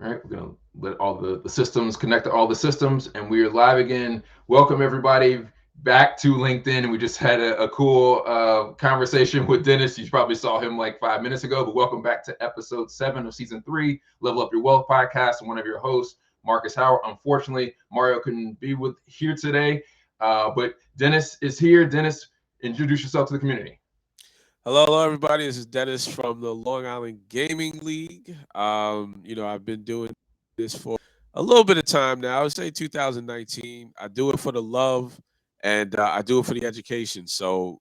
All right, we're gonna let all the systems connect to all the systems, and we are live again. Welcome everybody back to LinkedIn. And we just had a cool conversation with Dennis. You probably saw him like 5 minutes ago, but welcome back to episode 7 of season 3, Level Up Your Wealth podcast. And one of your hosts, Marcus Howard. Unfortunately, Mario couldn't be with here today, but Dennis is here. Dennis, introduce yourself to the community. Hello, everybody. This is Dennis from the Long Island Gaming League. I've been doing this for a little bit of time now. I would say 2019. I do it for the love, and I do it for the education. So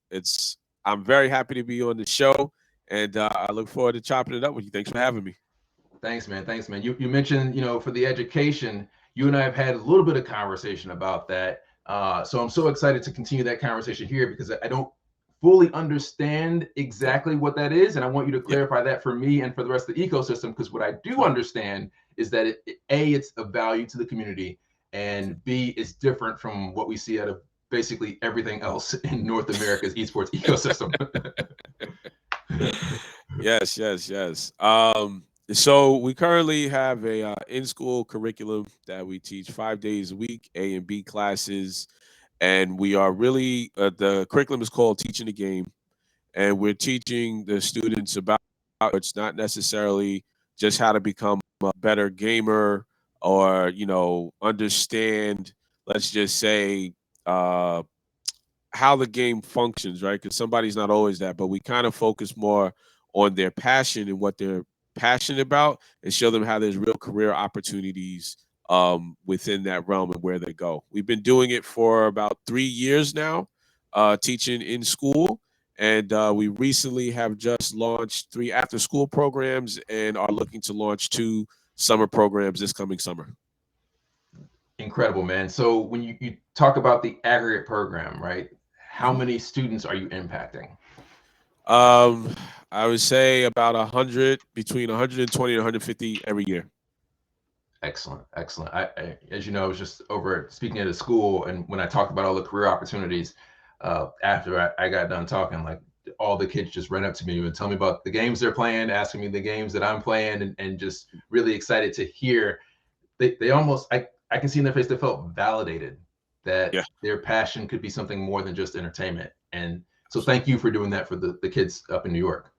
I'm very happy to be on the show, and I look forward to chopping it up with you. Thanks for having me. Thanks, man. Thanks, man. You mentioned, for the education, you and I have had a little bit of conversation about that. So I'm so excited to continue that conversation here because I don't fully understand Yeah, exactly what that is. And I want you to yeah, clarify that for me and for the rest of the ecosystem. Because what I do sure. understand is that A, it's of value to the community, and B, it's different from what we see out of basically everything else in North America's esports ecosystem. Yes, yes, yes. So we currently have a in-school curriculum that we teach 5 days a week, A and B classes, and we are really the curriculum is called Teaching the Game, and we're teaching the students about it's not necessarily just how to become a better gamer or understand. Let's just say uh, how the game functions, right? Because somebody's not always that, but we kind of focus more on their passion and what they're passionate about, and show them how there's real career opportunities within that realm and where they go. We've been doing it for about 3 years now, teaching in school, and we recently have just launched 3 after-school programs and are looking to launch 2 summer programs this coming summer. Incredible, man. So when you talk about the aggregate program, right? How Mhm. many students are you impacting? Um, I would say about 100, between 120 and 150 every year. Excellent, excellent. As you know, I was just over speaking at a school, and when I talked about all the career opportunities, after I got done talking, like all the kids just ran up to me and tell me about the games they're playing, asking me the games that I'm playing, and just really excited to hear. They almost I can see in their face they felt validated that Yeah. their passion could be something more than just entertainment. And so thank you for doing that for the kids up in New York.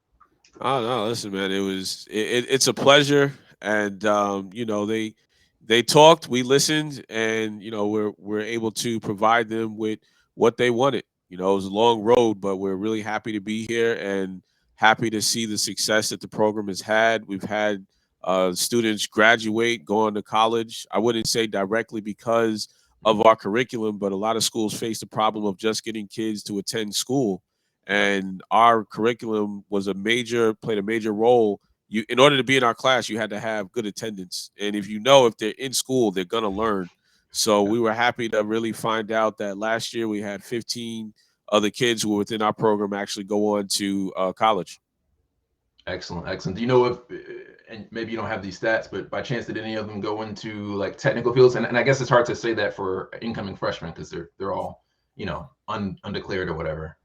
Oh no, listen, man, it's a pleasure, and they talked, we listened, and we're able to provide them with what they wanted. It was a long road, but we're really happy to be here and happy to see the success that the program has had. We've had students graduate, go on to college. I wouldn't say directly because of our curriculum, but a lot of schools face the problem of just getting kids to attend school, Right. and our curriculum played a major role. You, in order to be in our class, you had to have good attendance, and if they're in school, they're gonna learn. So Yeah. we were happy to really find out that last year we had 15 other kids who were within our program actually go on to college. Excellent, excellent. Do you know if, and maybe you don't have these stats, but by chance, did any of them go into like technical fields? And I guess it's hard to say that for incoming freshmen because they're all, undeclared or whatever.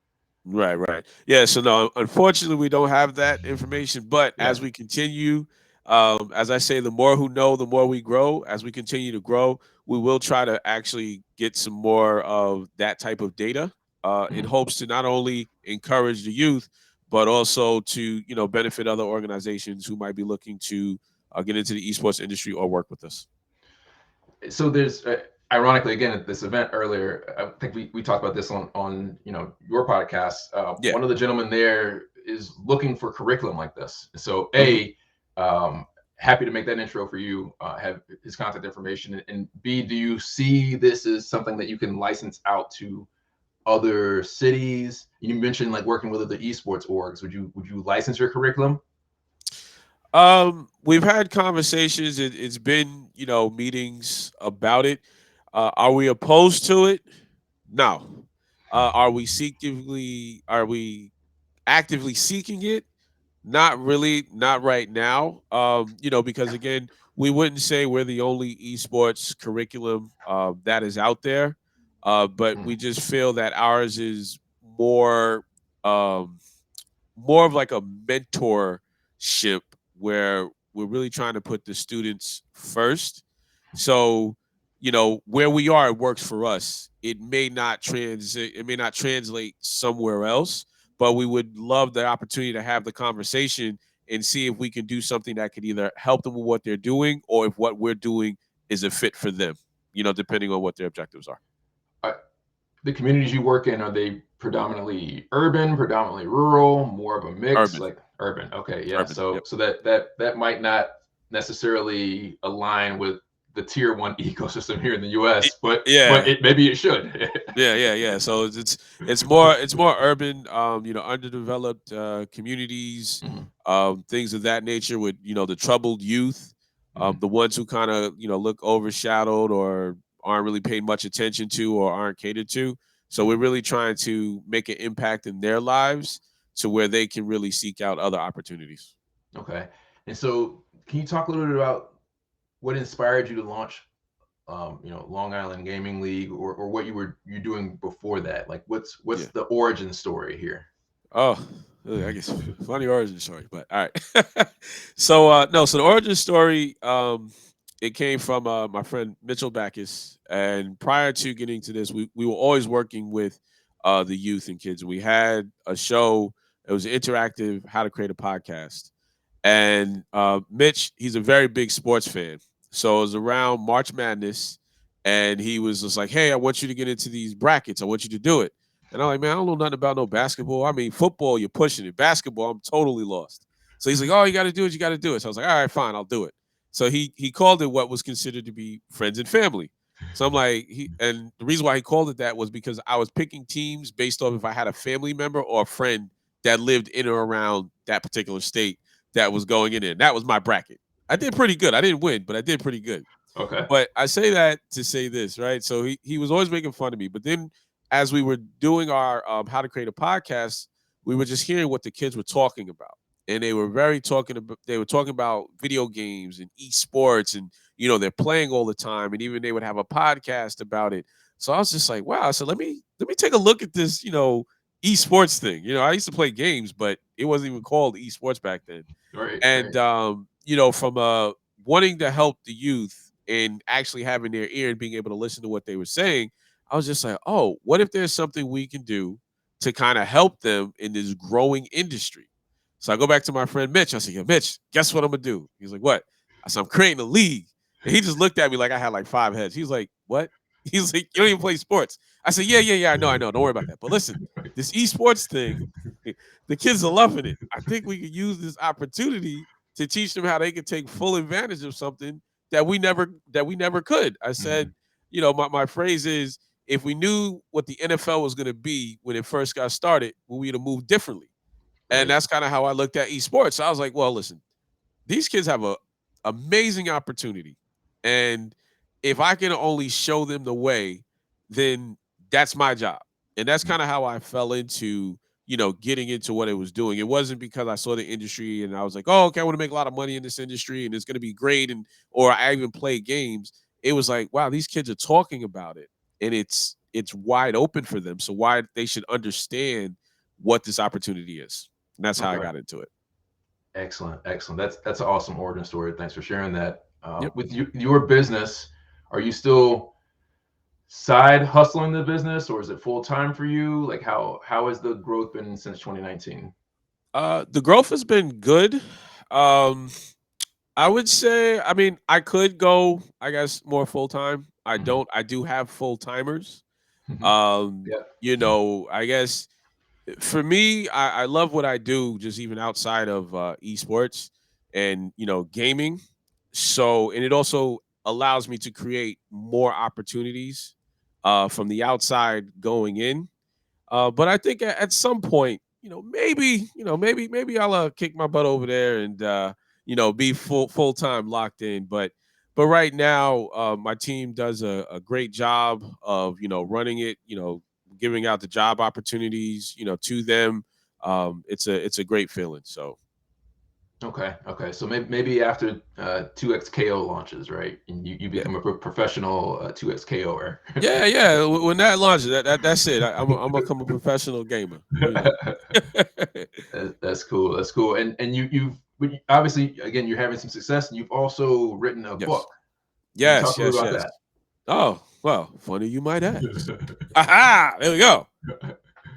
Right, right. Yeah, so no, unfortunately we don't have that information, but Yeah. as we continue, as I say, the more who know, the more we grow. As we continue to grow, we will try to actually get some more of that type of data, in Mhm. hopes to not only encourage the youth, but also to, benefit other organizations who might be looking to get into the esports industry or work with us. So there's ironically again at this event earlier, I think we talked about this on your podcast. Yeah. One of the gentlemen there is looking for curriculum like this. So Hmm. um, happy to make that intro for you. Have his contact information, and B, do you see this as something that you can license out to other cities? You mentioned like working with other esports orgs. Would you license your curriculum? We've had conversations. It's been, meetings about it. Are we opposed to it? No. Are we actively seeking it? Not really, not right now. Because again, we wouldn't say we're the only esports curriculum that is out there. But Mm, we just feel that ours is um more of like a mentorship, where we're really trying to put the students first. So, where we are, it works for us. It may not translate somewhere else, but we would love the opportunity to have the conversation and see if we can do something that could either help them with what they're doing or if what we're doing is a fit for them, depending on what their objectives are. Uh, the communities you work in, are they predominantly urban, predominantly rural, more of a mix? Urban, Like urban. Okay, yeah. urban. So Yep. that might not necessarily align with the tier one ecosystem here in the US, but Yeah. maybe it should. Yeah. So it's more urban, underdeveloped communities, Mhm, things of that nature with the troubled youth, mhm. the ones who kind of look overshadowed or aren't really paid much attention to or aren't catered to. So we're really trying to make an impact in their lives to where they can really seek out other opportunities. Okay. And so can you talk a little bit about what inspired you to launch Long Island Gaming League, or what you doing before that? Like what's Yeah. the origin story here? Oh, I guess funny origin story, but all right. So no, so the origin story, it came from my friend Mitchell Backus, and prior to getting to this, we were always working with the youth and kids. We had a show. It was interactive, how to create a podcast, and Mitch, he's a very big sports fan. So it was around March Madness, and he was just like, "Hey, I want you to get into these brackets. I want you to do it." And I'm like, "Man, I don't know nothing about no basketball. I mean, football, you're pushing it. Basketball, I'm totally lost." So he's like, "Oh, you got to do it. You got to do it." So I was like, "All right, fine, I'll do it." So he called it what was considered to be friends and family. So I'm like, and the reason why he called it that was because I was picking teams based off if I had a family member or a friend that lived in or around that particular state that was going in there. That was my bracket. I did pretty good. I didn't win, but I did pretty good. Okay. But I say that to say this, right? So he was always making fun of me. But then as we were doing our how to create a podcast, we were just hearing what the kids were talking about. And they were talking about video games and esports and they're playing all the time and even they would have a podcast about it. So I was just like, wow. So let me take a look at this, esports thing. I used to play games, but it wasn't even called esports back then. Right, And right. from wanting to help the youth and actually having their ear and being able to listen to what they were saying, I was just like, oh, what if there's something we can do to kind of help them in this growing industry? So I go back to my friend Mitch. I said, "Yo, Mitch, guess what I'm gonna do?" He's like, "What?" I said, "I'm creating a league." And he just looked at me like I had like 5 heads. He's like, "What?" He's like, "You don't even play sports." I said, "Yeah. I know. Don't worry about that. But listen, this esports thing, the kids are loving it. I think we could use this opportunity to teach them how they can take full advantage of something that we never could." I said, Mhm. my phrase is, if we knew what the NFL was going to be when it first got started, we'd have moved differently. And Right. that's kind of how I looked at esports. So I was like, well, listen, these kids have a amazing opportunity. And if I can only show them the way, then that's my job. And that's Mhm. kind of how I fell into, getting into what it was doing. It wasn't because I saw the industry and I was like, oh, okay, I want to make a lot of money in this industry and it's going to be great. And, or I even play games. It was like, wow, these kids are talking about it and it's wide open for them. So why they should understand what this opportunity is. And that's how I Okay. got into it. Excellent, excellent. That's an awesome origin story. Thanks for sharing that. Yep. With your business, are you still side hustling the business, or is it full time for you? Like how has the growth been since 2019? The growth has been good. Um, I would say, I mean, I could go, I guess, more full time. I Mhm. don't. I do have full timers. Mhm. Yeah. I guess for me, I love what I do, just even outside of esports and gaming. So, and it also allows me to create more opportunities from the outside going in. But I think at some point, maybe I'll kick my butt over there and be full time locked in. But right now, my team does a great job of running it, giving out the job opportunities, to them. It's a great feeling. So Okay. Okay. So maybe after 2XKO launches, right, and you yeah. become a professional 2XKOer. Yeah. When that launches, that's it. I'm gonna become a professional gamer. That's cool. That's cool. And but obviously, again, you're having some success, and you've also written a Yes. book. Can you talk Yes, a little yes, about yes. that? Oh, well, funny you might ask. Aha! There we go.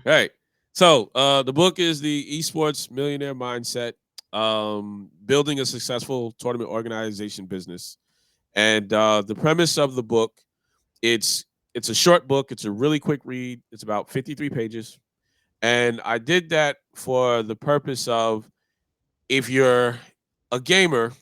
Right. So the book is the Esports Millionaire Mindset, building a successful tournament organization business. And the premise of the book, it's it's a short book. It's a really quick read. It's about 53 pages. And I did that for the purpose of, if you're a gamer,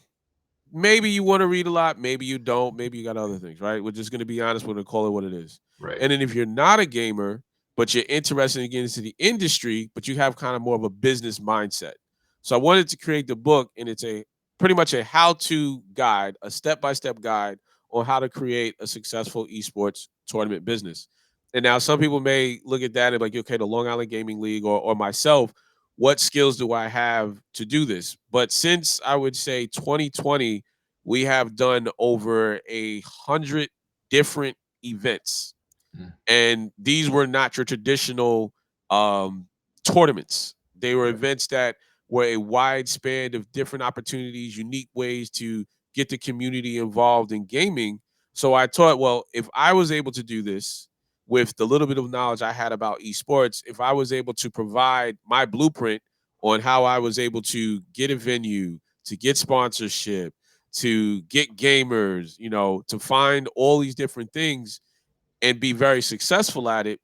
maybe you want to read a lot, maybe you don't, maybe you got other things, right? We're just going to be honest, we're going to call it what it is. Right. And then if you're not a gamer, but you're interested in getting into the industry, but you have kind of more of a business mindset. So I wanted to create the book, and it's a pretty much a how-to guide, a step-by-step guide on how to create a successful esports tournament business. And now some people may look at that and be like, okay, the Long Island Gaming League or myself, what skills do I have to do this? But since I would say 2020, we have done over 100 different events, Mm. and these were not your traditional um, tournaments. They were Right. events that were a wide span of different opportunities, unique ways to get the community involved in gaming. So I thought, well, if I was able to do this with the little bit of knowledge I had about esports, if I was able to provide my blueprint on how I was able to get a venue, to get sponsorship, to get gamers, to find all these different things and be very successful at it,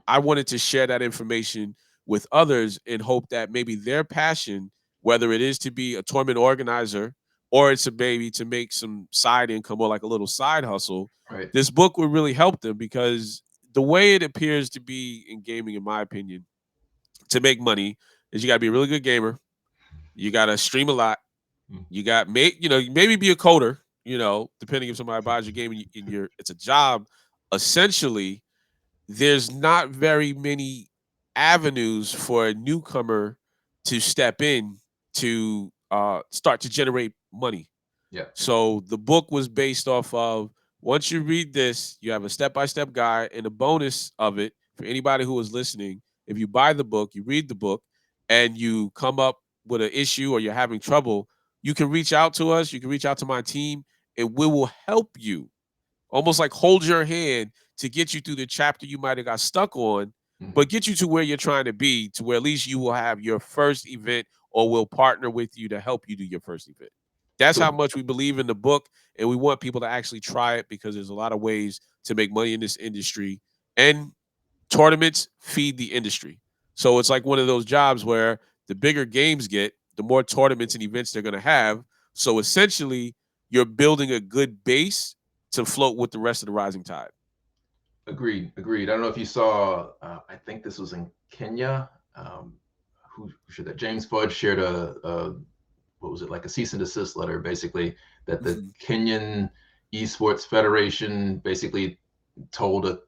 I wanted to share that information with others in hope that maybe their passion, whether it is to be a tournament organizer or it's a maybe to make some side income or like a little side hustle, Right. this book would really help them, because the way it appears to be in gaming, in my opinion, to make money is you got to be a really good gamer. You got to stream a lot. Mm. You got maybe be a coder, depending if somebody buys your game and, it's a job. Essentially, there's not very many avenues for a newcomer to step in to start to generate money. Yeah. So the book was based off of, once you read this, you have a step-by-step guide, and a bonus of it for anybody who is listening. If you buy the book, you read the book, and you come up with an issue or you're having trouble, you can reach out to us. You can reach out to my team, and we will help you, almost like hold your hand to get you through the chapter you might have got stuck on, Mm. but get you to where you're trying to be, to where at least you will have your first event, or we'll partner with you to help you do your first event. That's how So much we believe in the book, and we want people to actually try it, because there's a lot of ways to make money in this industry, and tournaments feed the industry. So it's like one of those jobs where the bigger games get, the more tournaments and events they're going to have. So essentially, you're building a good base to float with the rest of the rising tide. agreed. Agreed. I don't know if you saw. I think this was in Kenya. Who shared that? James Fudge shared a what was it, like a cease and desist letter, basically, that the Mhm. Kenyan Esports Federation basically told a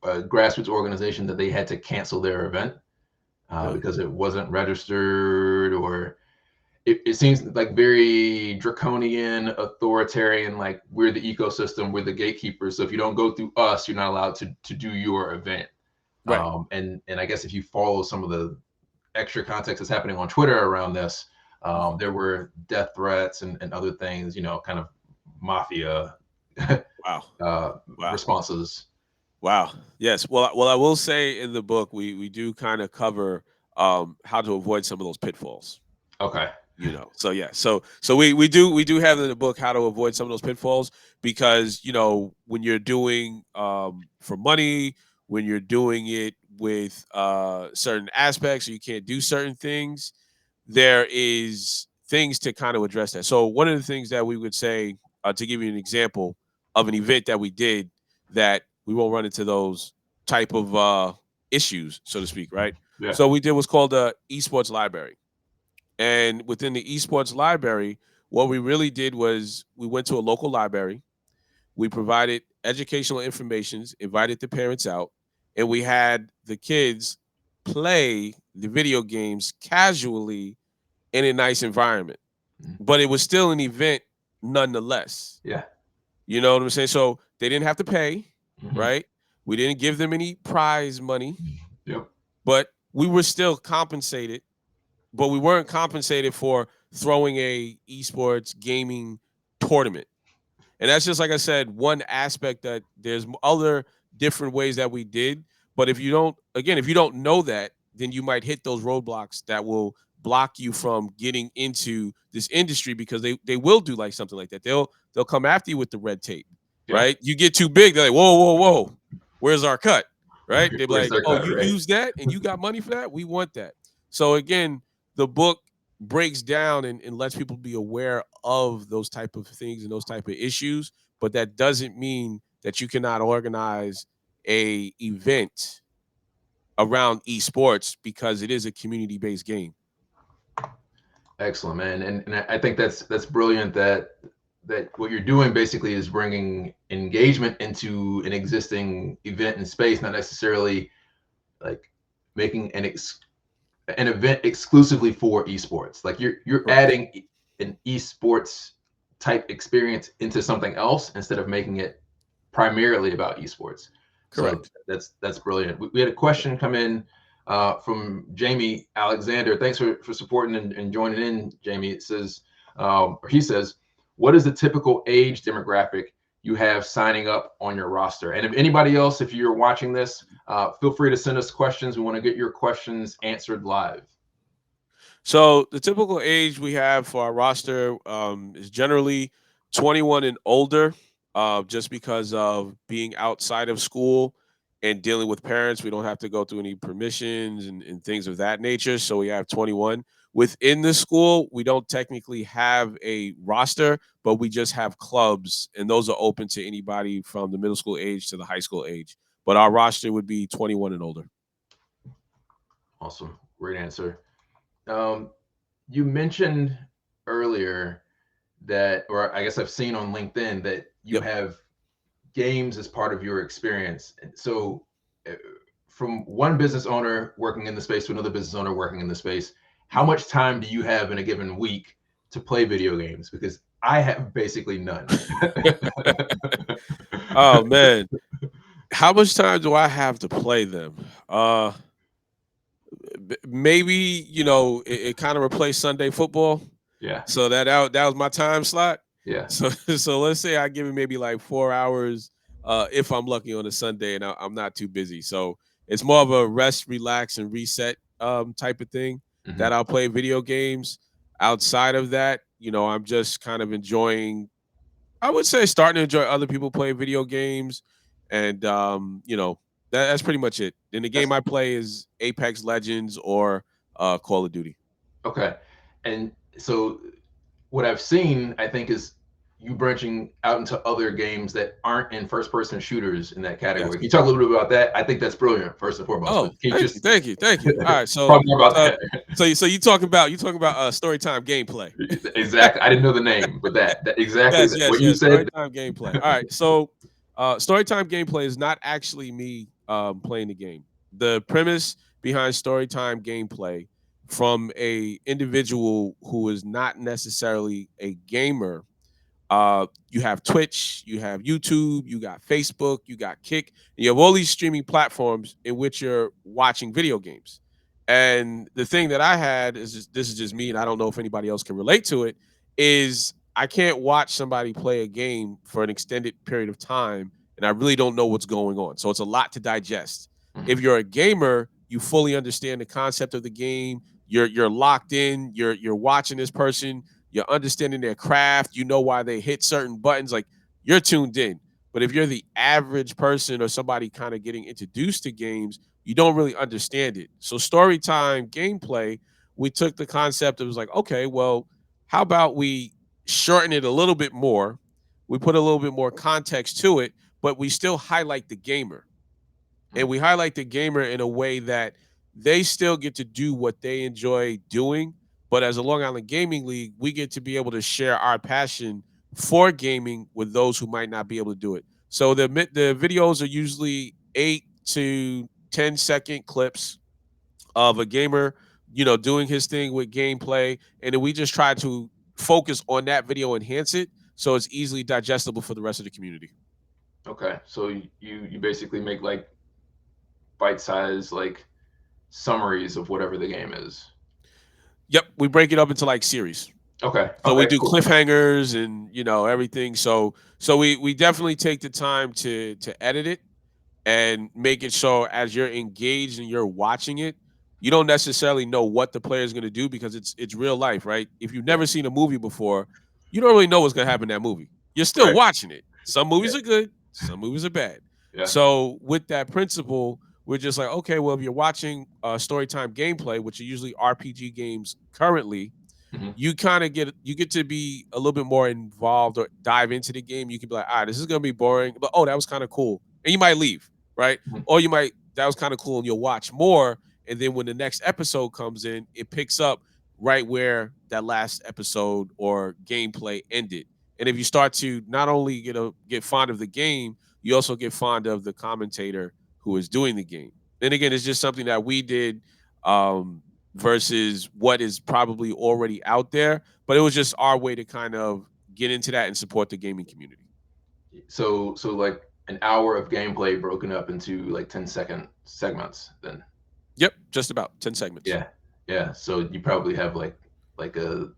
grassroots organization that they had to cancel their event Yeah. because it wasn't registered, or it seems like very draconian, authoritarian. Like, we're the ecosystem, we're the gatekeepers. So if you don't go through us, you're not allowed to do your event. Right. And I guess if you follow some of the extra context that's happening on Twitter around this, Mhm. there were death threats and other things, kind of mafia Wow. Wow. responses. Wow. Yes. Well, I will say in the book we do kind of cover how to avoid some of those pitfalls. Okay. So yeah, so we do have in the book how to avoid some of those pitfalls, because when you're doing for money, when you're doing it with certain aspects, or you can't do certain things, there is things to kind of address that. So one of the things that we would say, to give you an example of an event that we did, that we won't run into those type of issues, so to speak, right? Yeah. So we did what's called a esports library. And within the esports library, what we really did was we went to a local library, we provided educational informations, invited the parents out, and we had the kids play the video games casually in a nice environment. Mhm. But it was still an event nonetheless. Yeah. You know what I'm saying? So they didn't have to pay, Hmm. right? We didn't give them any prize money, Yep. but we were still compensated, but we weren't compensated for throwing a esports gaming tournament. And that's just like I said, one aspect that there's other different ways that we did. But if you don't, again, if you don't know that, then you might hit those roadblocks that will block you from getting into this industry because they will do like something like that. They'll come after you with the red tape, Yeah. right? You get too big, they're like, whoa, whoa, whoa, where's our cut? Right? They're Where's like, their oh, cut, you right? use that and you got money for that? We want that. So again, the book breaks down and lets people be aware of those type of things and those type of issues, but that doesn't mean that you cannot organize a event around esports because it is a community-based game. Excellent, man. And I think that's brilliant that what you're doing basically is bringing engagement into an existing event and space, not necessarily like making an event exclusively for esports. Like you're Correct. adding an esports type experience into something else instead of making it primarily about esports. So Correct. that's brilliant. We had a question come in from Jamie Alexander. Thanks for supporting and joining in, Jamie. It says, or he says, what is the typical age demographic you have signing up on your roster? And if anybody else, if you're watching this, feel free to send us questions. We want to get your questions answered live. So the typical age we have for our roster is generally 21 and older, just because of being outside of school and dealing with parents. We don't have to go through any permissions and things of that nature. So we have 21. Within the school, we don't technically have a roster, but we just have clubs, and those are open to anybody from the middle school age to the high school age. But our roster would be 21 and older. Awesome. Great answer. Um, you mentioned earlier that, or I guess I've seen on LinkedIn that you Yep. have games as part of your experience. So, uh, from one business owner working in the space to another business owner working in the space, how Mhm. much time do you have in a given week to play video games? Because I have basically none. Oh man, how much time do I have to play them? Uh, Maybe it kind of replaced Sunday football, Yeah, so that was my time slot. yeah. So so let's say I give it maybe like 4 hours, if I'm lucky on a Sunday and I'm not too busy. So it's more of a rest, relax, and reset type of thing Hmm. that I'll play video games. Outside of that, I'm just kind of enjoying, I would say, starting to enjoy other people playing video games, and that's pretty much it. And the game That's I play is Apex Legends or Call of Duty. okay. And so what I've seen, I think, is you branching out into other games that aren't in first person shooters in that category. Yes. Can you talk a little bit about that? I think that's brilliant, first and foremost. Oh, But can you thank you, just thank you, thank you. All right, so talk more about so that? so you talking about story time gameplay. Exactly. I didn't know the name, but that exactly Yes, that, yes, what you yes. said. Storytime gameplay. All right. So, storytime gameplay is not actually me playing the game. The premise behind storytime gameplay from a individual who is not necessarily a gamer. You have Twitch, you have YouTube, you got Facebook, you got Kick, and you have all these streaming platforms in which you're watching video games. And the thing that I had is this is just me, and I don't know if anybody else can relate to it. Is I can't watch somebody play a game for an extended period of time, and I really don't know what's going on. So it's a lot to digest. If Mhm. you're a gamer, you fully understand the concept of the game. You're locked in. You're watching this person, you're understanding their craft, you know why they hit certain buttons, like you're tuned in. But if you're the average person or somebody kind of getting introduced to games, you don't really understand it. So story time gameplay, we took the concept, it was like, okay, well, how about we shorten it a little bit more? We put a little bit more context to it, but we still highlight the gamer, and Mhm. we highlight the gamer in a way that they still get to do what they enjoy doing. But as a Long Island Gaming League, we get to be able to share our passion for gaming with those who might not be able to do it. So the videos are usually 8 to 10 second clips of a gamer, doing his thing with gameplay, and then we just try to focus on that video, enhance it so it's easily digestible for the rest of the community. Okay, so you basically make like bite size like summaries of whatever the game is. Yep, we break it up into like series. Okay. So we Okay. do Cool. cliffhangers and everything. So we definitely take the time to edit it and make it so as you're engaged and you're watching it, you don't necessarily know what the player is going to do because it's real life, right? If you've Yeah. never seen a movie before, you don't really know what's going to happen in that movie. You're still Right. watching it. Some Yeah. movies are good, some movies are bad. Yeah. So with that principle, we're just like, okay, well, if you're watching storytime gameplay, which are usually RPG games currently, Hmm. you get to be a little bit more involved or dive into the game. You can be like, this is gonna be boring, but oh, that was kind of cool, and you might leave, right? Hmm. Or you might that was kind of cool, and you'll watch more, and then when the next episode comes in, it picks up right where that last episode or gameplay ended. And if you start to not only get fond of the game, you also get fond of the commentator who is doing the game. Then again, it's just something that we did. Versus what is probably already out there. But it was just our way to kind of get into that and support the gaming community. So like an hour of gameplay broken up into like 10-second segments then. Yep, just about 10 segments. Yeah. Yeah. So you probably have like a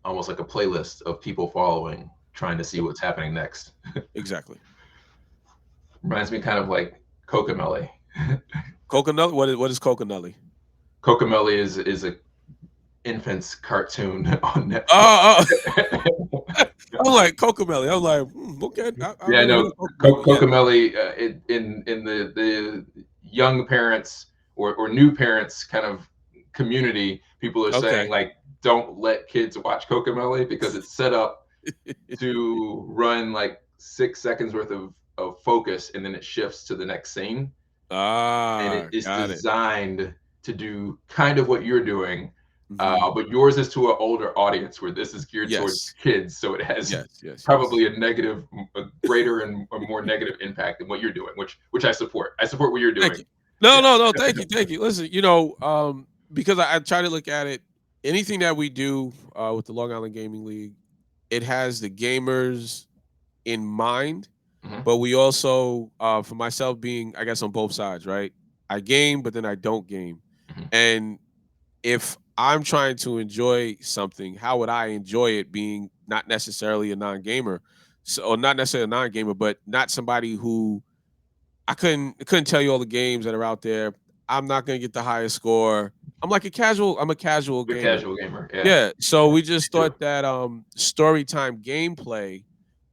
almost like a playlist of people following, trying to see Yep, what's happening next. exactly. Reminds me kind of like Cocomelli. Coconut. What is Coconutty? Cocomelli is a infant's cartoon on Oh, Netflix. I'm like Cocomelli. I'm like, okay. I've Yeah, never heard no, of Cocomelli. Yeah. Cocomelli in the young parents or new parents kind of community, people are saying Okay. like, don't let kids watch Cocomelli because it's set up to run like 6 seconds worth of focus and then it shifts to the next scene. And it is Got it. designed to do kind of what you're doing, Hmm. but yours is to an older audience where this is geared towards Yes. kids, so it has Yes. Yes. Yes. probably a greater and a more negative impact than what you're doing, which I support. I support what you're Thank doing. you. No, Yeah. no, no. Thank you. Thank you. Listen, because I try to look at it, anything that we do with the Long Island Gaming League, it has the gamers in mind, Hmm. but we also, for myself being, I guess, on both sides, right? I game, but then I don't game. Hmm. And if I'm trying to enjoy something, how would I enjoy it being not necessarily a non gamer? So, or not necessarily a non gamer, but not somebody who I couldn't tell you all the games that are out there. I'm not gonna get the highest score. I'm a casual You're a gamer. casual gamer. Yeah. Yeah. So Yeah. we just Me too. thought that story time gameplay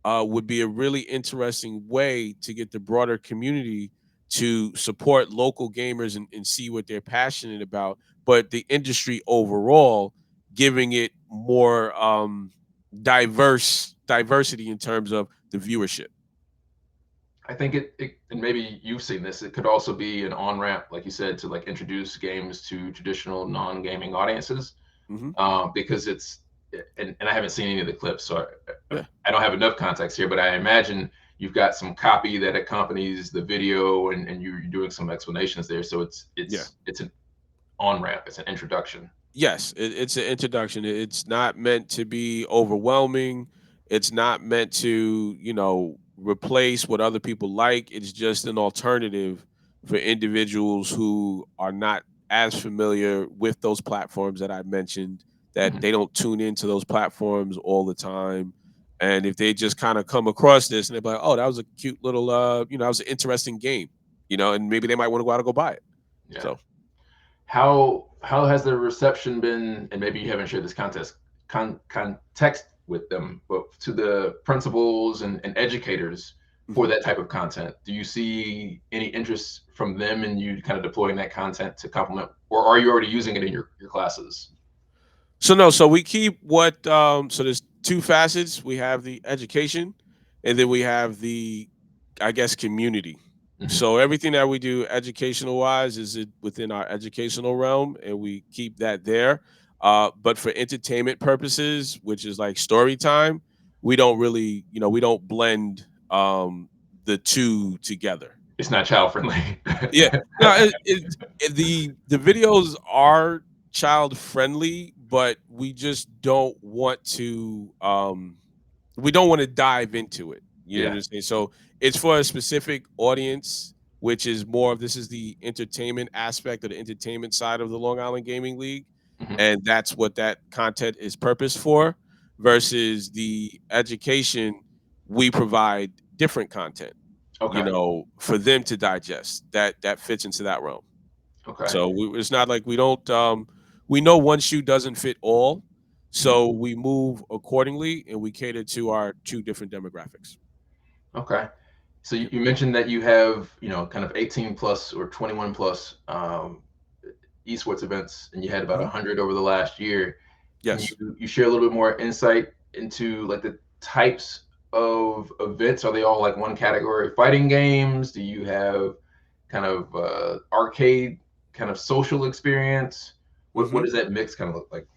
would be a really interesting way to get the broader community to support local gamers and see what they're passionate about, but the industry overall giving it more diversity in terms of the viewership. I think and maybe you've seen this. It could also be an on ramp, like you said, to like introduce games to traditional non gaming audiences. Hmm. Because and I haven't seen any of the clips, so Yeah. I don't have enough context here, but I imagine you've got some copy that accompanies the video, and you're doing some explanations there. So Yeah. it's an on ramp, it's an introduction. Yes, it's an introduction. It's not meant to be overwhelming. It's not meant to, replace what other people like. It's just an alternative for individuals who are not as familiar with those platforms that I mentioned, that Mhm. they don't tune into those platforms all the time. And if they just kind of come across this and they're like, oh, that was a cute little, that was an interesting game, and maybe they might want to go out and go buy it. Yeah. So, How has the reception been? And maybe you haven't shared this context with them, but to the principals and educators for mhm. that type of content, do you see any interest from them in you kind of deploying that content to complement, or are you already using it in your classes? So no, so we keep what so there's two facets. We have the education and then we have the I guess community. Hmm. So everything that we do educational wise is within our educational realm and we keep that there. But for entertainment purposes, which is like story time, we don't really, we don't blend the two together. It's not child friendly. Yeah, no, the videos are child friendly, but we don't want to dive into it. You know what Yeah. I'm saying? So it's for a specific audience, which is more of this is the entertainment aspect of the entertainment side of the Long Island Gaming League. Hmm. and that's what that content is purposed for, versus the education we provide different content, Okay. for them to digest. That fits into that realm. Okay. So it's not like we don't. We know one shoe doesn't fit all, Mhm. so we move accordingly and we cater to our two different demographics. Okay. So Yeah. you mentioned that you have, kind of 18 plus or 21 plus esports events, and you had about Mhm. 100 over the last year. Can Yes. you share a little bit more insight into like the types of events? Are they all like one category? Fighting games? Do you have kind of arcade kind of social experience? What Hmm. does that mix kind of look like?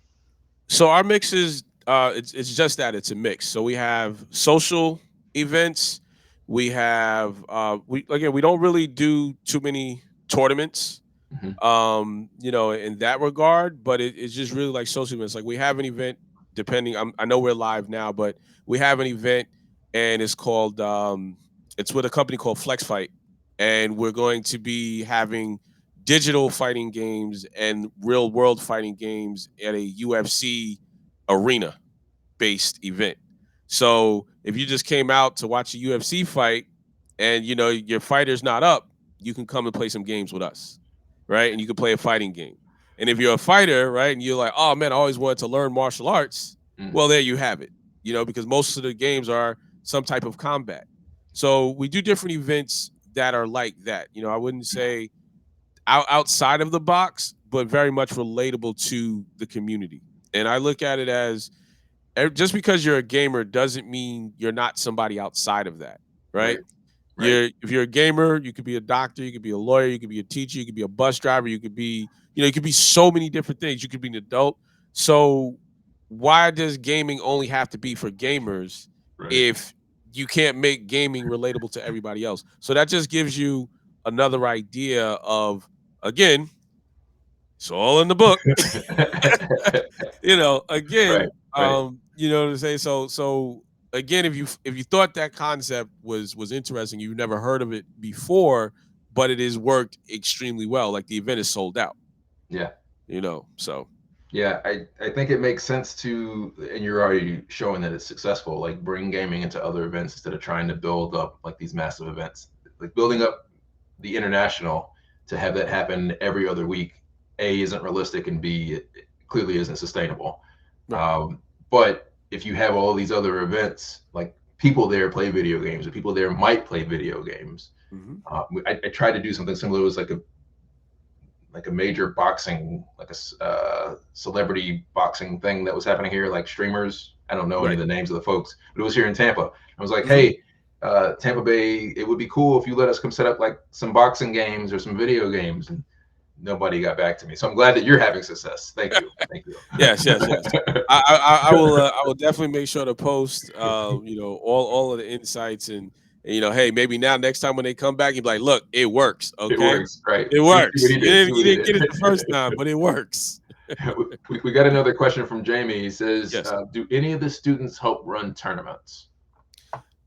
So our mix is it's just that it's a mix. So we have social events. We have we again we don't really do too many tournaments, Hmm. in that regard, but it's just really like social events. Like we have an event, depending. I know we're live now, but we have an event, and it's called it's with a company called Flex Fight, and we're going to be having digital fighting games and real world fighting games at a UFC arena based event. So if you just came out to watch a UFC fight and your fighter's not up, you can come and play some games with us, right? And you can play a fighting game. And if you're a fighter, right, and you're like, oh man, I always wanted to learn martial arts, Mm. well, there you have it. Because most of the games are some type of combat. So we do different events that are like that. I wouldn't say outside of the box, but very much relatable to the community. And I look at it as just because you're a gamer doesn't mean you're not somebody outside of that, right? Right. Right. If you're a gamer, you could be a doctor, you could be a lawyer, you could be a teacher, you could be a bus driver, you could be, you could be so many different things. You could be an adult. So why does gaming only have to be for gamers Right. if you can't make gaming relatable to everybody else? So that just gives you another idea of, again, it's all in the book. Right. Again, Right. to say, so again, if you thought that concept was interesting, you've never heard of it before, but it has worked extremely well. Like the event is sold out. Yeah. So Yeah, I think it makes sense to, and you're already showing that it's successful, like bring gaming into other events instead of trying to build up like these massive events. Like building up the international to have that happen every other week, A, isn't realistic, and B, it clearly isn't sustainable. right. But if you have all these other events, like people there play video games, or people there might play video games. Hmm. I tried to do something similar. It was like a major boxing, like a celebrity boxing thing that was happening here, like streamers. I don't know any Right. of the names of the folks, but it was here in Tampa. I was like, Hmm. hey, Tampa Bay, it would be cool if you let us come set up like some boxing games or some video games. And nobody got back to me. So I'm glad that you're having success. Thank you. Thank you. Yes, yes, yes. I will I will definitely make sure to post all of the insights, and hey, maybe now next time when they come back, you'll be like, look, it works, It okay? works, right? It See what works. he You did. See didn't what you he didn't get it did. the first time, but it works. We got another question from Jamie. He says, Yes. do any of the students help run tournaments?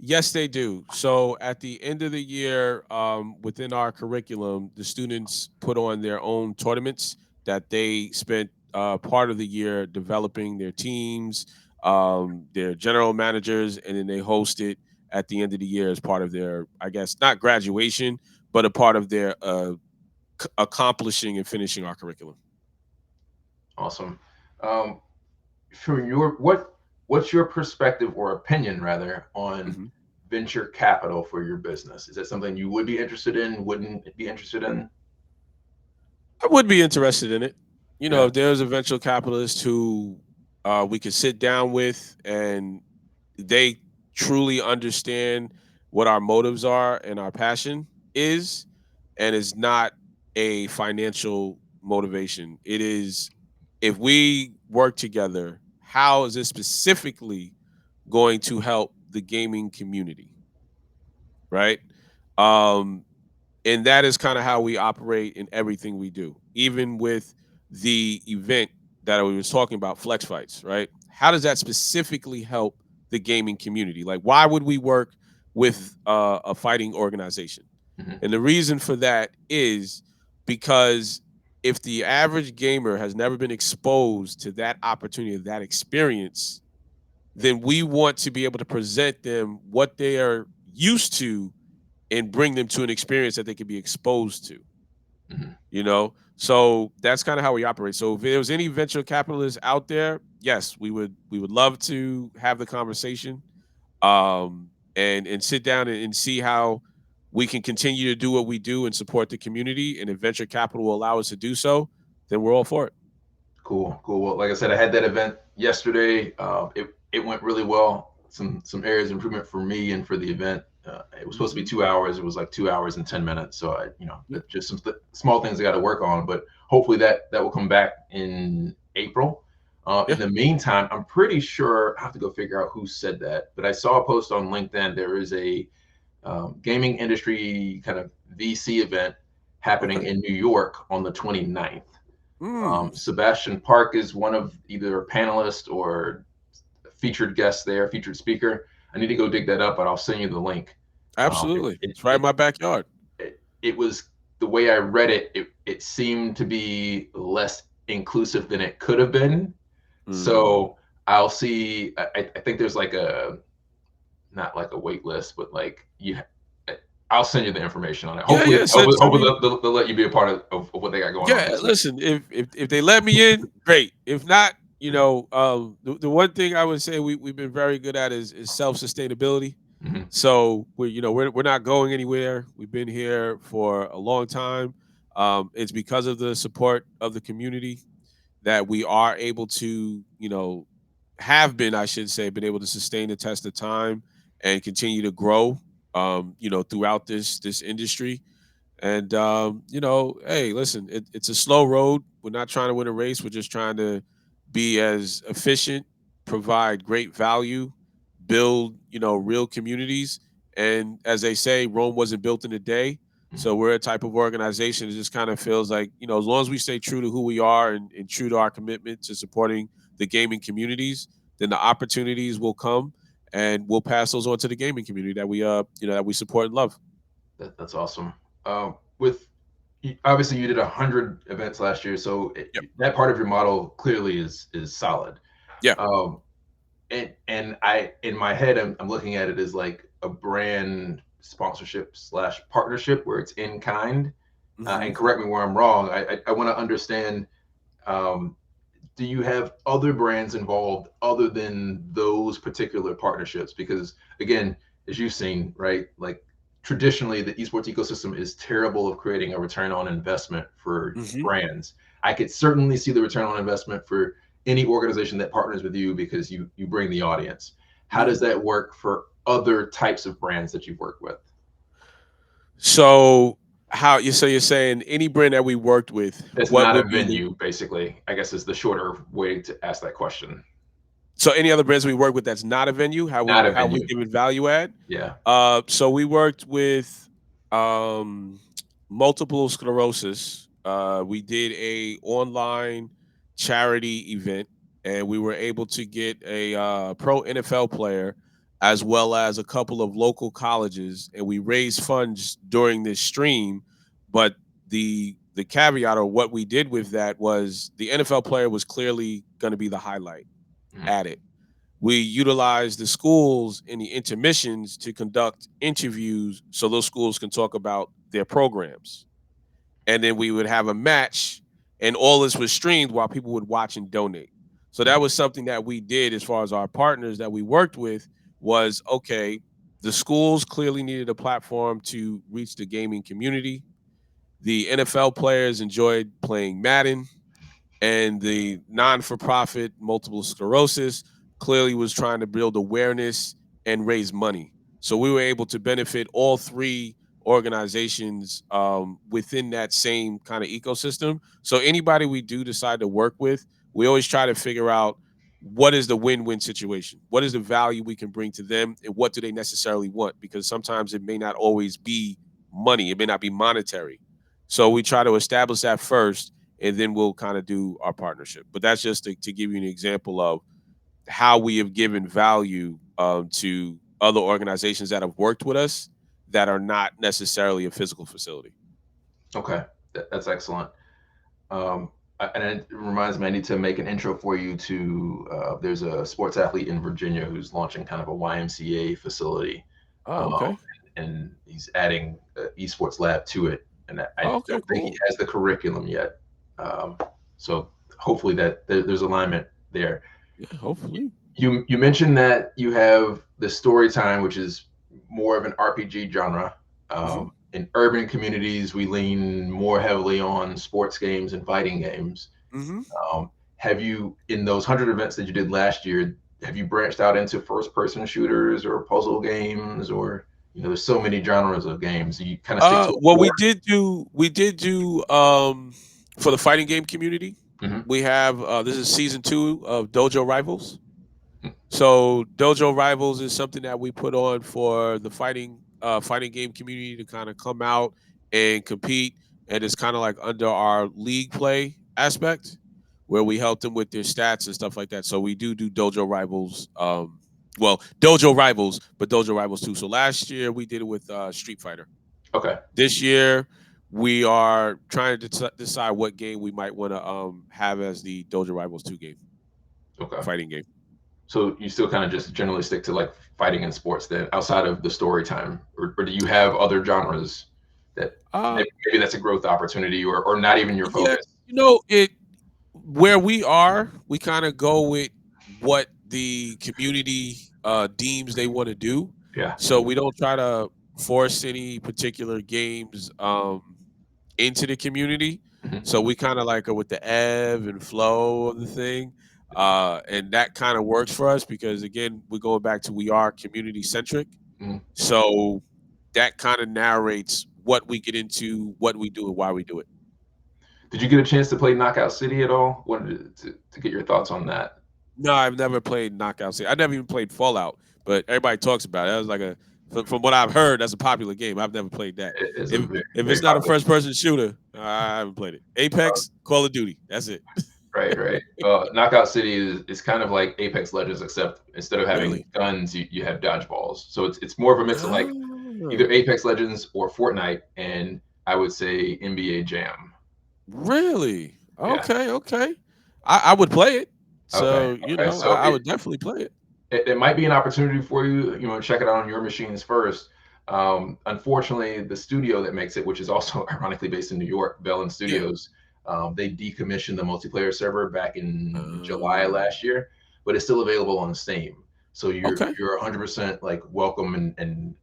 Yes, they do. So at the end of the year, within our curriculum, the students put on their own tournaments that they spent part of the year developing their teams, their general managers, and then they host it at the end of the year as part of their, I guess, not graduation, but a part of their accomplishing and finishing our curriculum. Awesome. Um, from what's your perspective or opinion rather on Mhm. venture capital for your business? Is that something you would be interested in? Wouldn't be interested in? I would be interested in it. Yeah. If there's a venture capitalist who we could sit down with and they truly understand what our motives are and our passion is, and it's not a financial motivation. It is, if we work together, how is this specifically going to help the gaming community, right? Um, and that is kind of how we operate in everything we do, even with the event that we was talking about, flex fights, right? How does that specifically help the gaming community? Like, why would we work with a fighting organization? Hmm. And the reason for that is because if the average gamer has never been exposed to that opportunity, that experience, then we want to be able to present them what they are used to and bring them to an experience that they can be exposed to, Mhm. you know? So that's kind of how we operate. So if there was any venture capitalists out there, yes, we would love to have the conversation, and sit down and see how we can continue to do what we do and support the community. And if venture capital will allow us to do so, then we're all for it. Cool, cool. Well, like I said, I had that event yesterday. It went really well. Some areas of improvement for me and for the event. It was supposed to be Hmm. 2 hours. It was like 2 hours and 10 minutes. So Yeah. just some small things I got to work on. But hopefully that will come back in April. In Yeah. the meantime, I'm pretty sure I have to go figure out who said that. But I saw a post on LinkedIn. There is a gaming industry kind of VC event happening Okay. in New York on the 29th. Mm, Sebastian Park is one of either a panelist or featured guest there, featured speaker. I need to go dig that up, but I'll send you the link. Um, it, absolutely. it, It's right in it, my backyard. it was the way I read it, it seemed to be less inclusive than it could have been. Mm. So I'll see. I think there's like a not like a wait list, but like you. I'll send you the information on it. Yeah, Hopefully, yeah. Send hopefully me. they'll let you be a part of what they got going on Yeah, this year. listen. If they let me in, great. If not, the one thing I would say we've been very good at is self sustainability. Mm-hmm. So we're not going anywhere. We've been here for a long time. It's because of the support of the community that we are able to, have been, I should say, been able to sustain the test of time and continue to grow, throughout this industry. And hey, listen, it's a slow road. We're not trying to win a race. We're just trying to be as efficient, provide great value, build real communities. And as they say, Rome wasn't built in a day. So we're a type of organization that just kind of feels like, as long as we stay true to who we are and true to our commitment to supporting the gaming communities, then the opportunities will come and we'll pass those on to the gaming community that we support and love. That's awesome. With obviously you did 100 events last year, so Yep. that part of your model clearly is solid. Yeah. Um, and I in my head I'm looking at it as like a brand sponsorship slash partnership where it's in kind. Hmm. And correct me where I'm wrong. I want to understand. Um, do you have other brands involved other than those particular partnerships? Because again, as you've seen, right, like traditionally the esports ecosystem is terrible of creating a return on investment for Hmm. brands. I could certainly see the return on investment for any organization that partners with you because you bring the audience. How Yeah. does that work for other types of brands that you've worked with? So you're saying any brand that we worked with, That's what not a would be the venue, basically, I guess is the shorter way to ask that question. so any other brands we work with that's not a venue, how Not we a how we venue. give it value add? Yeah. So we worked with um multiple sclerosis. We did a online charity event and we were able to get a pro NFL player as well as a couple of local colleges and we raised funds during this stream, but the caveat or what we did with that was the NFL player was clearly going to be the highlight Mhm. at it. We utilized the schools in the intermissions to conduct interviews so those schools can talk about their programs. And then we would have a match, and all this was streamed while people would watch and donate. So that Mhm. was something that we did as far as our partners that we worked with was okay, the schools clearly needed a platform to reach the gaming community. The NFL players enjoyed playing Madden and the non-for-profit multiple sclerosis clearly was trying to build awareness and raise money. So we were able to benefit all three organizations within that same kind of ecosystem. So anybody we do decide to work with, we always try to figure out what is the win-win situation, what is the value we can bring to them, and what do they necessarily want, because sometimes it may not always be money, it may not be monetary. So we try to establish that first, and then we'll kind of do our partnership. But that's just to give you an example of how we have given value to other organizations that have worked with us that are not necessarily a physical facility. Okay, that's excellent. And it reminds me, I need to make an intro for you to. There's a sports athlete in Virginia who's launching kind of a YMCA facility, Oh, um, okay. and he's adding an esports lab to it. And I Oh, okay, don't think he cool. has the curriculum yet. Um, so hopefully there's alignment there. Yeah, hopefully. You mentioned that you have the story time, which is more of an RPG genre. Hmm. In urban communities, we lean more heavily on sports games and fighting games. Hmm. Have you, in those 100 events that you did last year, have you branched out into first-person shooters or puzzle games, or there's so many genres of games. You kind of stick to a Well, core. we did do for the fighting game community. Hmm. We have this is season 2 of Dojo Rivals. So Dojo Rivals is something that we put on for the fighting game community to kind of come out and compete, and it's kind of like under our league play aspect where we help them with their stats and stuff like that. So we do Dojo Rivals. Well, Dojo Rivals, but Dojo Rivals too. So last year we did it with Street Fighter. Okay. This year we are trying to decide what game we might want to have as the Dojo Rivals 2 game, Okay. fighting game. So you still kind of just generally stick to like fighting and sports then, outside of the story time, or do you have other genres that Uh maybe that's a growth opportunity, or not even your yeah, focus? it where we are, we kind of go with what the community deems they want to do. Yeah. So we don't try to force any particular games into the community. Hmm. So we kind of like go with the ebb and flow of the thing. And that kind of works for us because again, we're going back to we are community centric. Hmm. So that kind of narrates what we get into, what we do, and why we do it. Did you get a chance to play Knockout City at all? Wanted to get your thoughts on that. No, I've never played Knockout City. I never even played Fallout, but everybody talks about it. That was like from what I've heard, that's a popular game. I've never played that. It is a If very, if very it's not a popular. first person shooter, I haven't played it. Apex, Call of Duty, that's it. Right, right. Knockout City is kind of like Apex Legends, except instead of having Really? guns, you have dodgeballs. So it's more of a mix of like either Ah, Apex Legends or Fortnite, and I would say NBA Jam. really? Yeah. Okay, okay. I would play it. Okay. So Okay. So I would definitely play it. it might be an opportunity for you. Check it out on your machines first. Unfortunately, the studio that makes it, which is also ironically based in New York, Bell Yeah. Studios, they decommissioned the multiplayer server back in July Uh, last year, but it's still available on Steam. So okay. you're 100% like welcome and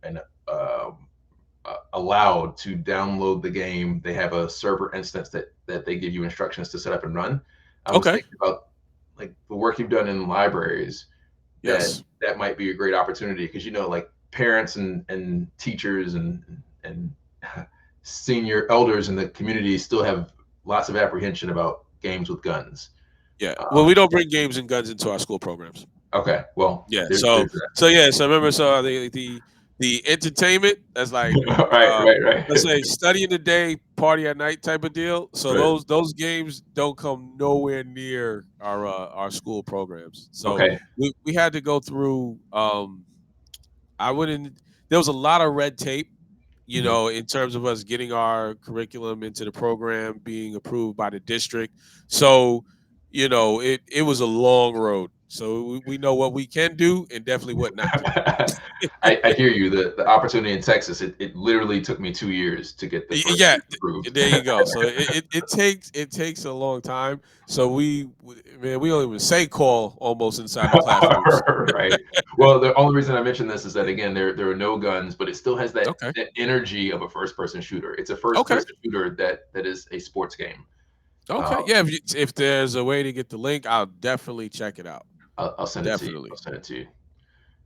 allowed to download the game. They have a server instance that they give you instructions to set up and run. I was Okay. thinking about like the work you've done in libraries, that Yes. that might be a great opportunity, because like parents and teachers and senior elders in the community still have lots of apprehension about games with guns. Yeah. Well, Um, we don't bring games and guns into our school programs. okay, well, Yeah. there's that. So remember the entertainment that's like Right, uh right, let's right, say study in the day, party at night type of deal. So right. those games don't come nowhere near our school programs. So Okay. we had to go through I wouldn't there was a lot of red tape, Mhm. in terms of us getting our curriculum into the program, being approved by the district. So, it was a long road. So we know what we can do and definitely what not to do. I hear you. The opportunity in Texas, it literally took me 2 years to get the first Yeah, group approved. there you go. So it takes a long time. So man, we don't even say call almost inside the classrooms. Right. Well, the only reason I mention this is that again, there are no guns, but it still has Okay. that energy of a first person shooter. It's a first Okay. person shooter that is a sports game. Uh, Okay. Yeah. If there's a way to get the link, I'll definitely check it out. I'll send it to you. I'll Definitely. send it to you.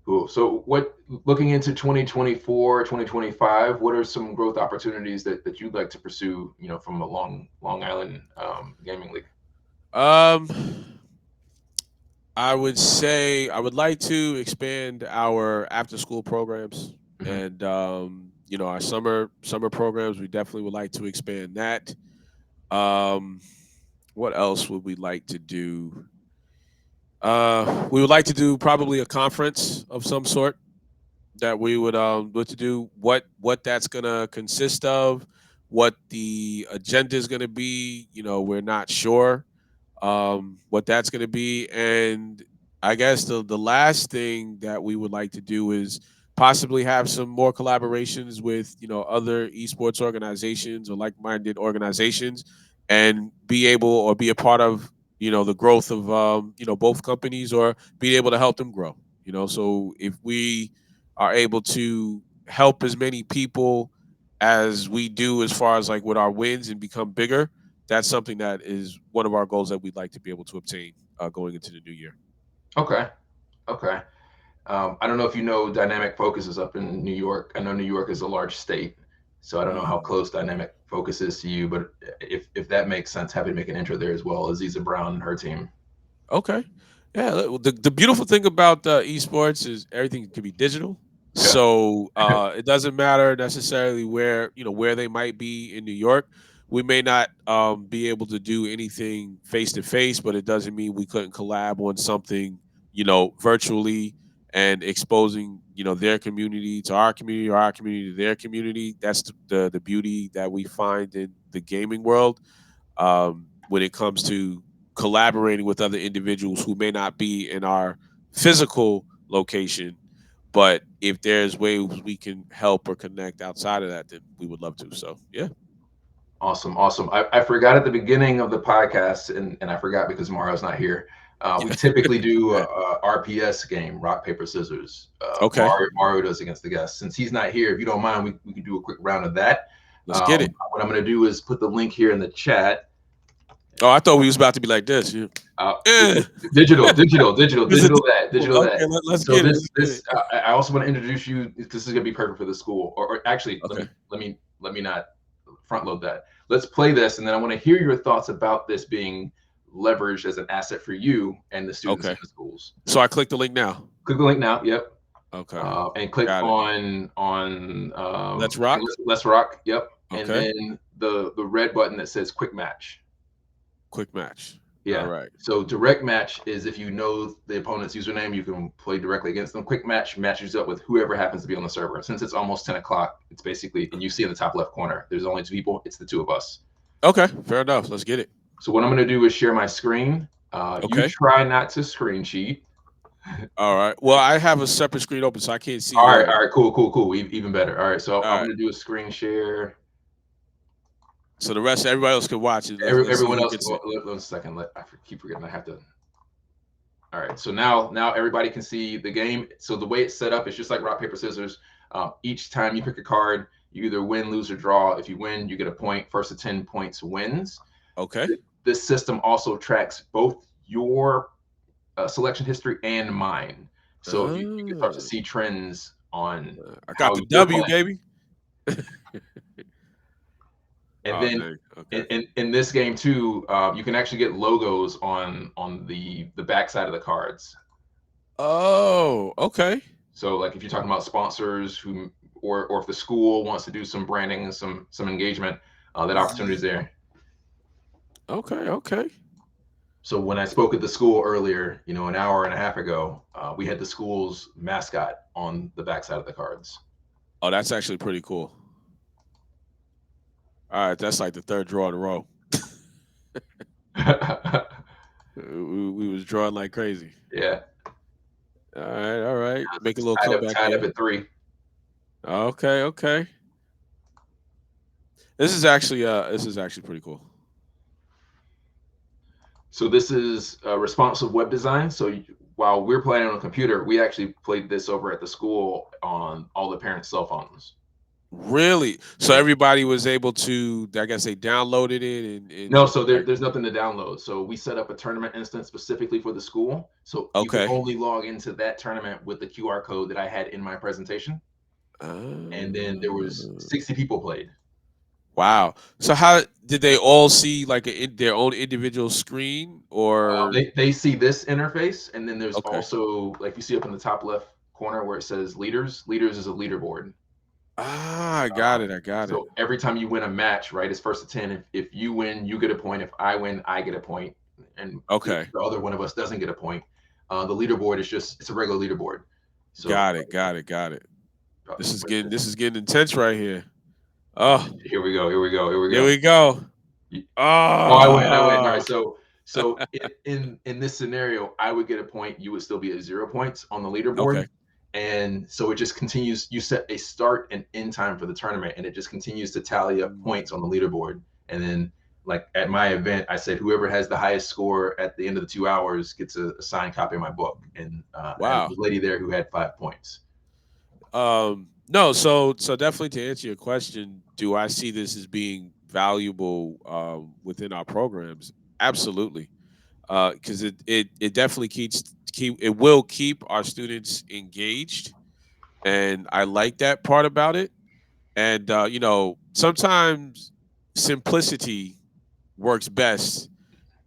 Cool. So looking into 2024, 2025, what are some growth opportunities that you'd like to pursue, from a Long Island gaming league? Um, I would say I would like to expand our after school programs Hmm. and our summer programs. We definitely would like to expand that. Um, what else would we like to do? We would like to do probably a conference of some sort that we would to do what that's gonna consist of, what the agenda is going to be. We're not sure what that's going to be. And I guess the last thing that we would like to do is possibly have some more collaborations with other esports organizations or like-minded organizations, and be able or be a part of the growth of both companies, or be able to help them grow. So if we are able to help as many people as we do, as far as like with our wins, and become bigger, that's something that is one of our goals that we'd like to be able to obtain going into the new year. Okay. Okay. I don't know if you know Dynamic Focus is up in New York. I know New York is a large state, so I don't know how Mm. close Dynamic Focus is to you, but if that makes sense, happy to make an intro there as well. Aziza Brown and her team. Okay. Yeah. The beautiful thing about esports is everything can be digital. Yeah. So it doesn't matter necessarily where they might be in New York. We may not be able to do anything face to face, but it doesn't mean we couldn't collab on something, virtually, and exposing, their community to our community, or our community to their community. That's the beauty that we find in the gaming world, when it comes to collaborating with other individuals who may not be in our physical location. But if there's ways we can help or connect outside of that, then we would love to. So yeah. Awesome, awesome. I forgot at the beginning of the podcast, and I forgot because Mario's not here. We typically do Yeah. a RPS game, rock paper scissors. Okay. Mario does against the guest. Since he's not here, if you don't mind, we can do a quick round of that. Let's get it. What I'm going to do is put the link here in the chat. Oh, I thought we was about to be like this. Yeah. Eh. Digital, digital, digital, This is digital okay. that. Let's So get it. this Let's get this it. I also want to introduce you. This is gonna be perfect for the school. Or actually, Okay. let me not front load that. Let's play this, and then I want to hear your thoughts about this being leveraged as an asset for you and the students in Okay. the schools. So I click the link now. Click the link now. Yep. Okay. And click Got it. on Let's rock. let's rock. Yep. And Okay. then the red button that says quick match. Quick match. All Yeah. right. So direct match is if you know the opponent's username, you can play directly against them. Quick match matches up with whoever happens to be on the server. Since it's almost 10 o'clock, it's basically, and you see in the top left corner, there's only two people. It's the two of us. Okay. Fair enough. Let's get it. So what I'm going to do is share my screen. You Okay. try not to screen cheat. All right. Well, I have a separate screen open, so I can't see All right. yours. All right. Cool. Cool. Cool. Even better. All right. So All I'm right. going to do a screen share. So the rest, everybody else can watch it. Let's see Everyone who else. gets it. One second. I keep forgetting. I have to. All right, so now everybody can see the game. So the way it's set up is just like rock paper scissors. Each time you pick a card, you either win, lose, or draw. If you win, you get a point. First to 10 points wins. Okay. This system also tracks both your selection history and mine, so you can start to see trends on I got how the you're W, playing. baby. And Oh, then dang. Okay. in this game too, you can actually get logos on the back side of the cards. Oh, okay. So like if you're talking about sponsors who or if the school wants to do some branding and some engagement, that opportunity is there. Okay. Okay. So when I spoke at the school earlier, an hour and a half ago, we had the school's mascot on the backside of the cards. Oh, that's actually pretty cool. All right, that's like the third draw in a row. We was drawing like crazy. Yeah. All right. All right. Make a It's little comeback tied up here. at 3. Okay. Okay. This is actually pretty cool. So this is responsive web design. So while we're playing on a computer, we actually played this over at the school on all the parents' cell phones. Really? So Yeah. everybody was able to, I guess they downloaded it No, and so like, there's nothing to download. So we set up a tournament instance specifically for the school. So you can okay. only log into that tournament with the QR code that I had in my presentation. And then there was Uh, 60 people played. wow. So how did they all see like their own individual screen, or They see this interface, and then there's okay? also, like you see up in the top left corner where it says leaders. Leaders is a leaderboard. Ah, I got it. I got it. So every time you win a match, right, it's first to 10. If you win, you get a point. If I win, I get a point. And if Okay. the other one of us doesn't get a point, the leaderboard is it's a regular leaderboard. So Got it. Got it. Got it. uh, This is getting intense right here. Oh, Here we go. Here we go. Here we here go. we go. You- Oh, I win. I win. All right. Ah, So in this scenario, I would get a point. You would still be at 0 points on the leaderboard, okay. and so it just continues. You set a start and end time for the tournament, and it just continues to tally up points on the Mm. leaderboard. And then, like at my event, I said whoever has the highest score at the end of the 2 hours gets a signed copy of my book. And I had a Wow. lady there who had 5 points. No, so definitely to answer your question, do I see this as being valuable within our programs? Absolutely. Because it definitely keep it will keep our students engaged, and I like that part about it. And sometimes simplicity works best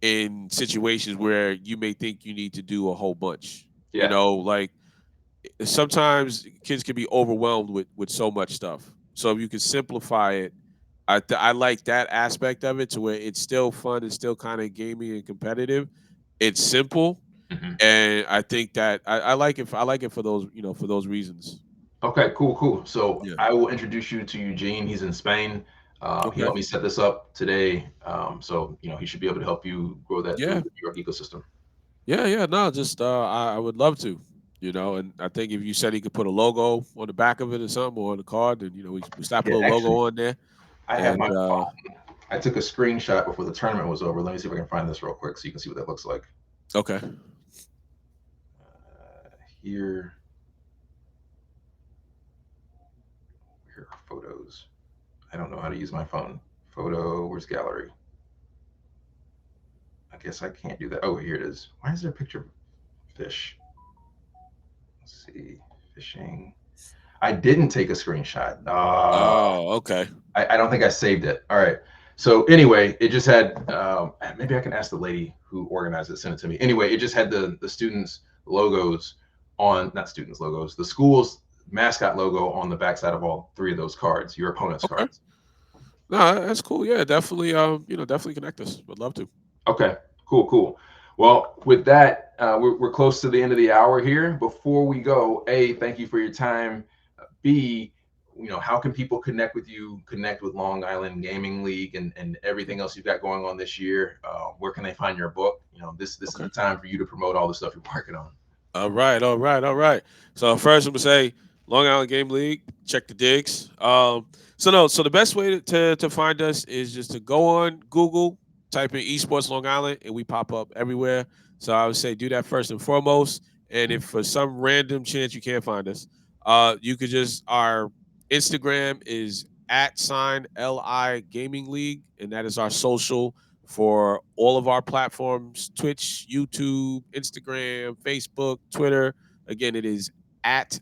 in situations where you may think you need to do a whole bunch. Yeah. Like sometimes kids can be overwhelmed with so much stuff. So if you can simplify it, I like that aspect of it to where it's still fun, it's still kind of gamey and competitive. It's simple, Mhm. and I think that I like it. I like it for those for those reasons. Okay, cool, cool. So Yeah. I will introduce you to Eugene. He's in Spain. He Okay. helped me set this up today. So he should be able to help you grow that through Yeah. the New York ecosystem. Yeah. Yeah. No, just I would love to. And I think if you said he could put a logo on the back of it or something or on the card, then we stop put Yeah, a logo actually, on there. I have my And phone. I took a screenshot before the tournament was over. Let me see if I can find this real quick so you can see what that looks like. okay. Here, here are photos. I don't know how to use my phone. Photo, where's gallery? I guess I can't do that. Oh, here it is. Why is there a picture of fish? Let's see, fishing. I didn't take a screenshot. Oh, okay. I don't think I saved it. All right. So anyway, it just had maybe I can ask the lady who organized it, send it to me. Anyway, it just had the students' logos on, not students' logos, the school's mascot logo on the backside of all three of those cards, your opponent's Okay. cards. No, that's cool. Yeah, definitely. Definitely connect us. Would love to. Okay, cool, cool. Well, with that, we're close to the end of the hour here. Before we go, A, thank you for your time. B, how can people connect with you, connect with Long Island Gaming League and everything else you've got going on this year? Where can they find your book? This is Okay. the time for you to promote all the stuff you're working on. All right, all right, all right. So first, I'm gonna say Long Island Game League. Check the digs. So the best way to find us is just to go on Google, type in esports Long Island, and we pop up everywhere. So I would say do that first and foremost. And if for some random chance you can't find us, you could just our Instagram is at sign LI Gaming League, and that is our social for all of our platforms: Twitch, YouTube, Instagram, Facebook, Twitter. Again, it is at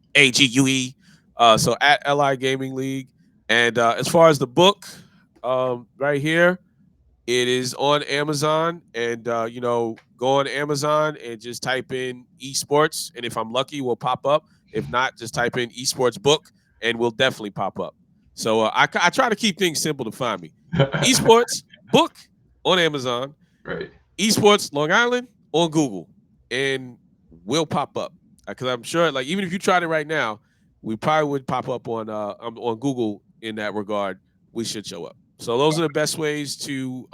LIGAMINGLEAGUE. So at LI Gaming League. And as far as the book, right here, it is on Amazon, and go on Amazon and just type in esports, and if I'm lucky, we'll pop up. If not, just type in esports book, and we'll definitely pop up. So I try to keep things simple to find me. Esports book on Amazon, Right. esports Long Island on Google, and we'll pop up. Because I'm sure, like even if you tried it right now, we probably would pop up on Google in that regard. We should show up. So those are the best ways to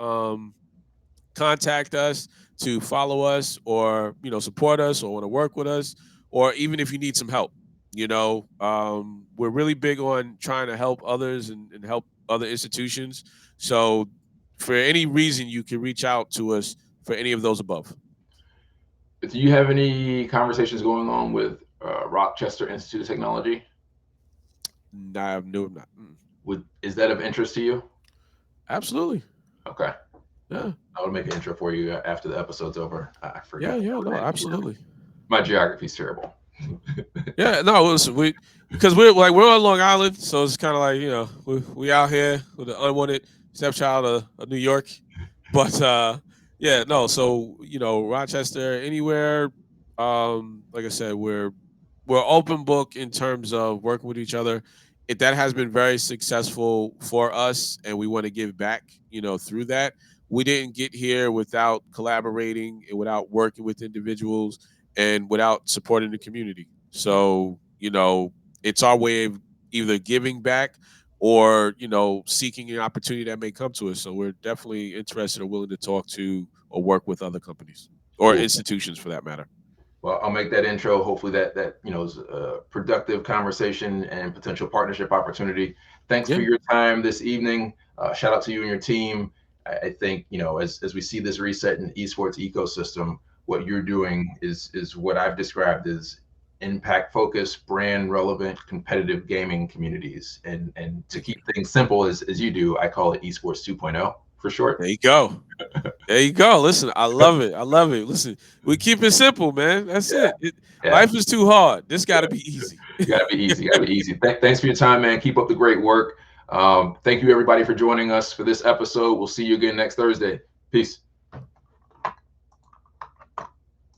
contact us, to follow us, or support us, or want to work with us, or even if you need some help. We're really big on trying to help others and help other institutions. So for any reason, you can reach out to us for any of those above. Do you have any conversations going on with Rochester Institute of Technology? No, no, I'm not. Is that of interest to you? Absolutely. Okay. Yeah. I will make an intro for you after the episode's over. I Yeah. forgot Yeah. what No, that name was. absolutely. My geography's terrible. Yeah, no, it was we because we're on Long Island, so it's kind of like we out here with the unwanted stepchild of New York, but yeah, no, so Rochester, anywhere, like I said, we're open book in terms of working with each other. That has been very successful for us, and we want to give back, through that. We didn't get here without collaborating and without working with individuals and without supporting the community. So, it's our way of either giving back or, seeking an opportunity that may come to us. So we're definitely interested or willing to talk to or work with other companies or Cool. institutions for that matter. Well, I'll make that intro. Hopefully that is a productive conversation and potential partnership opportunity. Thanks for Yeah. your time this evening. Shout out to you and your team. I think as we see this reset in esports ecosystem, what you're doing is what I've described as impact focused, brand relevant, competitive gaming communities. And to Thank keep you. things simple as you do, I call it esports 2.0 for short. There you go. There you go. Listen, I love it. I love it. Listen, we keep it simple, man. That's Yeah, it. yeah. Life is too hard. This got to be easy. Got to be easy. Got to be easy. Thanks for your time, man. Keep up the great work. Thank you, everybody, for joining us for this episode. We'll see you again next Thursday. Peace.